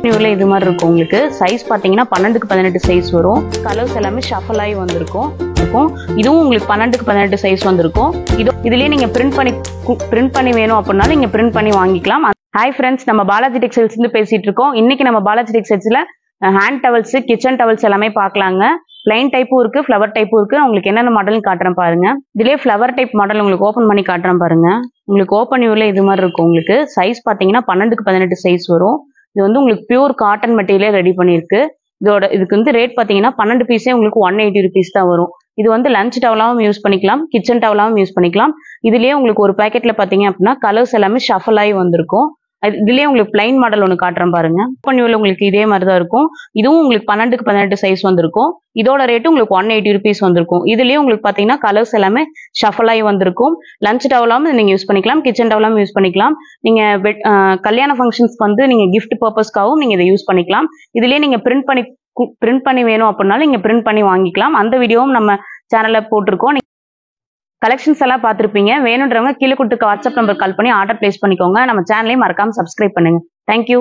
நியூல இது மாதிரி இருக்கும். உங்களுக்கு சைஸ் பாத்தீங்கன்னா 12க்கு 18 சைஸ் வரும். கலர்ஸ் எல்லாமே ஷஃபிள் ஆகி வந்திருக்கும். இதுவும் உங்களுக்கு 12க்கு 18 சைஸ் வந்திருக்கும். இதுலயே நீங்க பிரிண்ட் பண்ணி வேணும் அப்படின்னா நீங்க பிரிண்ட் பண்ணி வாங்கிக்கலாம். ஹாய் ஃப்ரெண்ட்ஸ், நம்ம பாலாஜி டெக்ஸ்டைல்ஸ் இருந்து பேசிட்டு இருக்கோம். இன்னைக்கு நம்ம பாலாஜி டெக்ஸ்டைல்ஸ்ல ஹேண்ட் டவல்ஸ், கிச்சன் டவல்ஸ் எல்லாமே பார்க்கலாங்க. பிளைன் டைப்பும் இருக்கு, ஃப்ளவர் டைப்பும் இருக்கு. உங்களுக்கு என்னென்ன மாடல் காட்டுறேன் பாருங்க. இதுலயே ஃப்ளவர் டைப் மாடல் உங்களுக்கு ஓபன் பண்ணி காட்டுறேன் பாருங்க. உங்களுக்கு ஓப்பன் வியூல இது மாதிரி இருக்கும். உங்களுக்கு சைஸ் பாத்தீங்கன்னா 12க்கு 18 சைஸ் வரும். இது வந்து உங்களுக்கு பியூர் காட்டன் மெட்டீரியல் ரெடி பண்ணிருக்கு. இதுக்கு வந்து ரேட் பாத்தீங்கன்னா 12 பீஸே உங்களுக்கு 180 ருபீஸ் தான் வரும். இது வந்து லஞ்ச் டவலாவும் யூஸ் பண்ணிக்கலாம், கிச்சன் டவலாவும் யூஸ் பண்ணிக்கலாம். இதுலயே உங்களுக்கு ஒரு பேக்கெட்ல பாத்தீங்க அப்படின்னா கலர்ஸ் எல்லாமே ஷஃபிள் ஆகி வந்திருக்கும். இதுலயே உங்களுக்கு பிளைன் மாடல் ஒன்று காட்டுறேன் பாருங்க. ஓப்பன் வியூல உங்களுக்கு இதே மாதிரி தான் இருக்கும். இதுவும் உங்களுக்கு 12க்கு 18 சைஸ் வந்திருக்கும். இதோட ரேட்டு உங்களுக்கு 180 ருபீஸ் வந்திருக்கும். இதுலயே உங்களுக்கு பாத்தீங்கன்னா கலர்ஸ் எல்லாமே ஷஃபிள் ஆகி வந்திருக்கும். லஞ்ச் டவலாவும் நீங்க யூஸ் பண்ணிக்கலாம், கிச்சன் டவலாவும் யூஸ் பண்ணிக்கலாம். நீங்க கல்யாண ஃபங்க்ஷன்ஸ்க்கு வந்து நீங்க கிஃப்ட் பர்பஸ்க்காகவும் நீங்க இதை யூஸ் பண்ணிக்கலாம். இதுலயே நீங்க பிரிண்ட் பண்ணி வேணும் அப்படின்னாலும் நீங்க பிரிண்ட் பண்ணி வாங்கிக்கலாம். அந்த வீடியோவும் நம்ம சேனல்ல போட்டிருக்கோம். கலெக்ஷன்ஸ் எல்லாம் பார்த்துருப்பீங்க. வேணுன்றவங்க கீழே கொடுத்துருக்க வாட்ஸ்அப் நம்பர் கால் பண்ணி ஆர்டர் பிளேஸ் பண்ணிக்கோங்க. நம்ம சேனலையும் மறக்காம சப்ஸ்கிரைப் பண்ணுங்க. தேங்க்யூ.